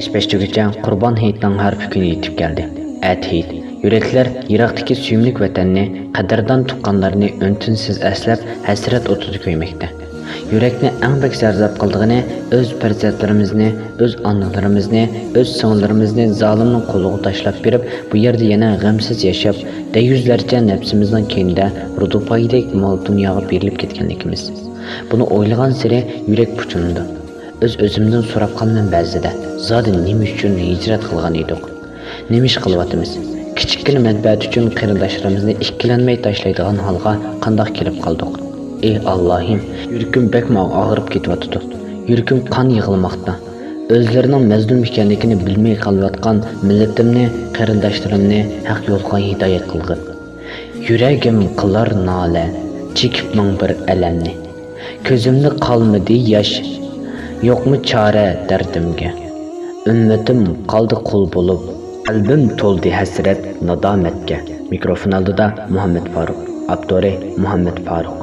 Beşiktaş'ta Qurban Hayitining harfi kuni yetib keldi. Hayit. Yürekler Irak'taki süymlük vatanını, qadrdan tuqqanlarını öntinsiz əslab, hasret otudu köyməkdə. Yürekni en büyük zarzab qıldığını, öz farzandlarimizni, öz analarimizni, öz sığınlarimizni zalimning qo'liga tashlab berib, bu yerda yana g'amsiz yashab, yüzlerce nefsimizden keyinda rudupaydek mol dunyoga berilib ketganligimiz. Bunu o'ylagan sari yürek puchundu. Özümden so'rab qolman ba'zida, zodi nima uchun hijrat qilgan edik? Nima ish qilyapmiz? Kichikgina manfaat uchun qarindoshlarimizni ikkilanmay tashlaydigan holga qandoq kelib qoldik? Ey Allohim, yuragim bakma og'rib ketyapti. Yuragim qon yig'ilmoqda. O'zlarining mazlum ekanligini bilmay qolayotgan millatimni, qarindoshlarimni haq yo'lga hidoyat qilgin. Yuragim qilar nola, chekib ming bir alamni. Ko'zimda qolmadi yosh. Yo'qmi chora dardimga? Ümmetim qaldı qul bo'lib, qalbim to'ldi hasrat nadomatga. Mikrofon oldida Muhammed Faruk, avtori Muhammed Faruk.